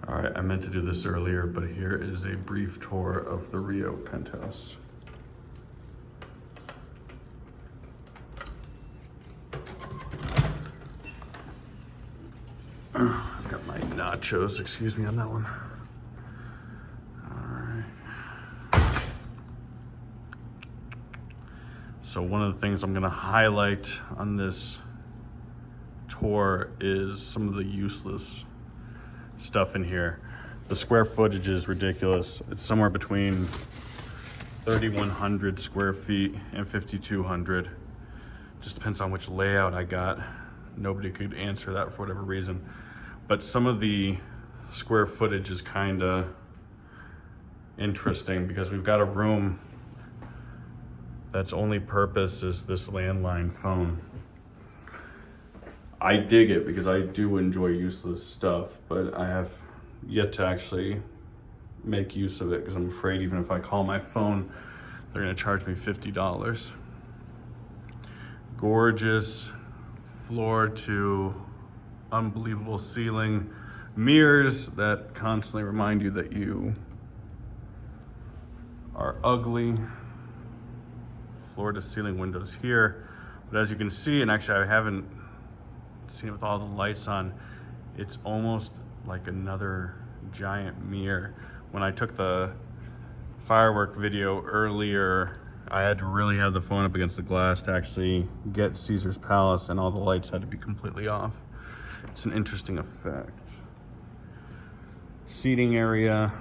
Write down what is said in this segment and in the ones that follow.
All right, I meant to do this earlier, but here is a brief tour of the Rio Penthouse. I've got my nachos, excuse me on that one. All right. So one of the things I'm gonna highlight on this tour is some of the useless stuff in here. The square footage is ridiculous. It's somewhere between 3,100 square feet and 5,200. Just depends on which layout I got. Nobody could answer that for whatever reason. But some of the square footage is kind of interesting because we've got a room that's only purpose is this landline phone. I dig it because I do enjoy useless stuff, but I have yet to actually make use of it because I'm afraid even if I call my phone, they're gonna charge me $50. Gorgeous floor to unbelievable ceiling mirrors that constantly remind you that you are ugly. Floor to ceiling windows here. But as you can see, and actually I haven't seen it with all the lights on, it's almost like another giant mirror. When I took the firework video earlier, I had to really have the phone up against the glass to actually get Caesar's Palace, and all the lights had to be completely off. It's an interesting effect. Seating area.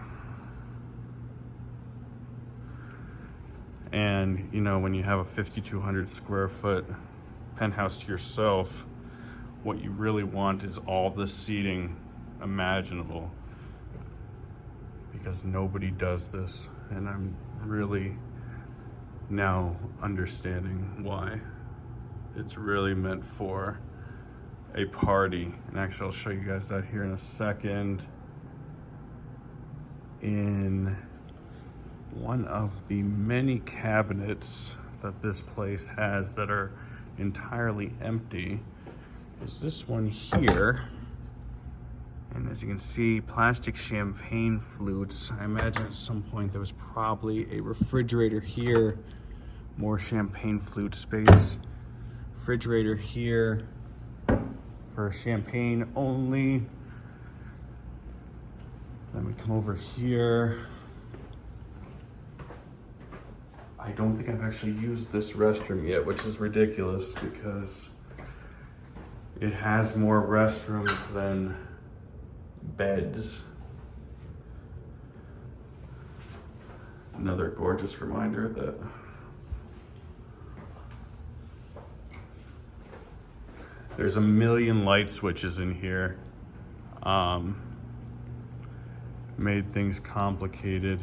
And you know, when you have a 5,200 square foot penthouse to yourself, what you really want is all the seating imaginable, because nobody does this, and I'm really now understanding why. It's really meant for a party. And actually I'll show you guys that here in a second. In one of the many cabinets that this place has that are entirely empty is this one here. And as you can see, plastic champagne flutes. I imagine at some point there was probably a refrigerator here, more champagne flute space. Refrigerator here for champagne only. Then we come over here. I don't think I've actually used this restroom yet, which is ridiculous because it has more restrooms than beds. Another gorgeous reminder that there's a million light switches in here. Made things complicated.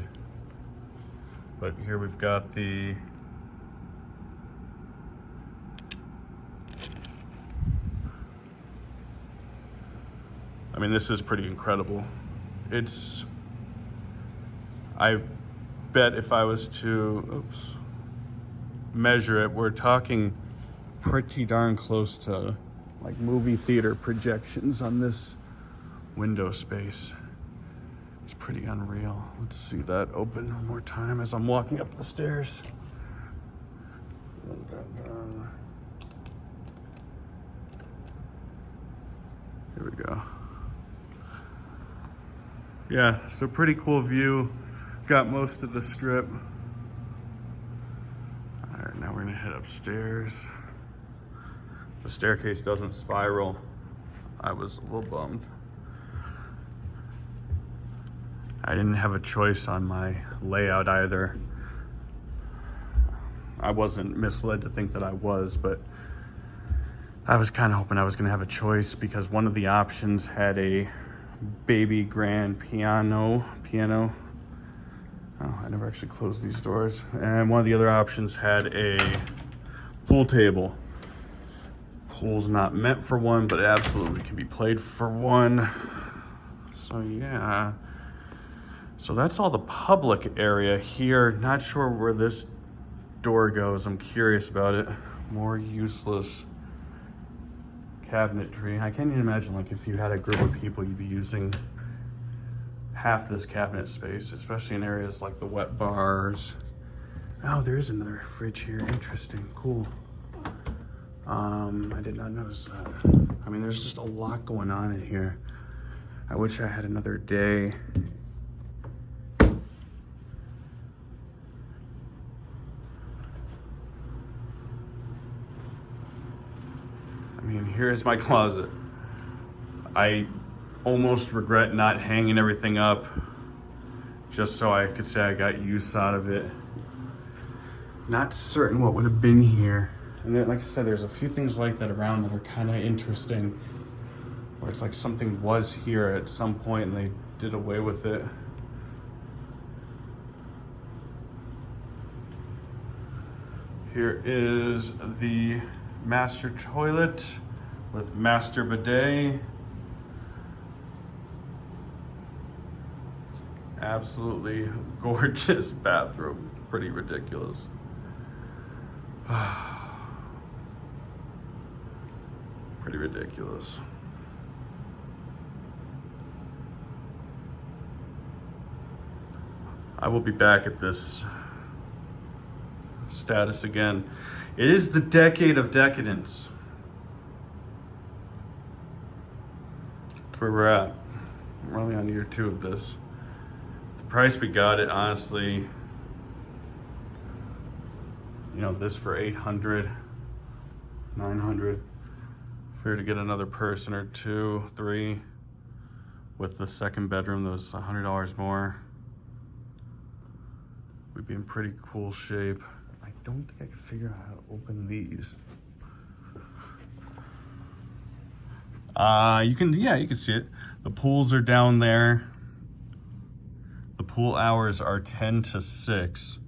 But here we've got the I mean, this is pretty incredible. I bet if I was to, measure it, we're talking pretty darn close to like movie theater projections on this window space. It's pretty unreal. Let's see that open one more time as I'm walking up the stairs. Here we go. Yeah, so pretty cool view. Got most of the strip. All right, now we're gonna head upstairs. The staircase doesn't spiral. I was a little bummed. I didn't have a choice on my layout either. I wasn't misled to think that I was, but I was kind of hoping I was gonna have a choice because one of the options had a baby grand piano. Oh, I never actually closed these doors. And one of the other options had a pool table. Pool's not meant for one, but it absolutely can be played for one. So yeah. So that's all the public area here. Not sure where this door goes. I'm curious about it. More useless cabinetry. I can't even imagine like if you had a group of people, you'd be using half this cabinet space, especially in areas like the wet bars. Oh, there is another fridge here. Interesting, cool. I did not notice that. I mean, there's just a lot going on in here. I wish I had another day. I mean, here's my closet. I almost regret not hanging everything up just so I could say I got use out of it. Not certain what would have been here. And there, like I said, there's a few things like that around that are kind of interesting, where it's like something was here at some point and they did away with it. Here is the master toilet with master bidet. Absolutely gorgeous bathroom. Pretty ridiculous. Pretty ridiculous. I will be back at this status again. It is the decade of decadence. That's where we're at. I'm only on year 2 of this. The price we got it, honestly, you know, this for 800, 900. If we were to get another person or 2, 3 with the second bedroom, those $100 more, we'd be in pretty cool shape. I don't think I can figure out how to open these. You can see it. The pools are down there. The pool hours are 10 to 6,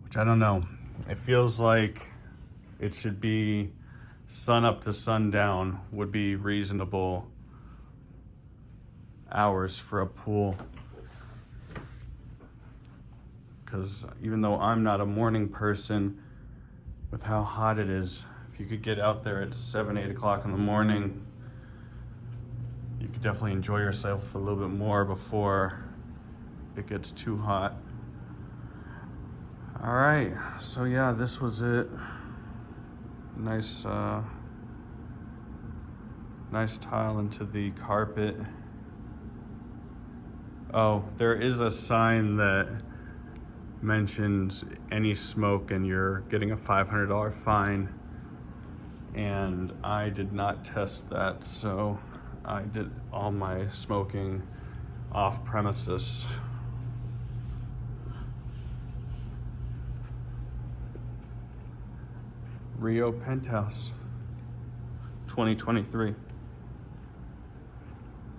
which I don't know. It feels like it should be sun up to sundown would be reasonable hours for a pool. Because even though I'm not a morning person, with how hot it is, if you could get out there at 7, 8 o'clock in the morning, you could definitely enjoy yourself a little bit more before it gets too hot. All right, so yeah, this was it. Nice, nice tile into the carpet. Oh, there is a sign that mentions any smoke and you're getting a $500 fine. And I did not test that, so I did all my smoking off premises. Rio Penthouse 2023.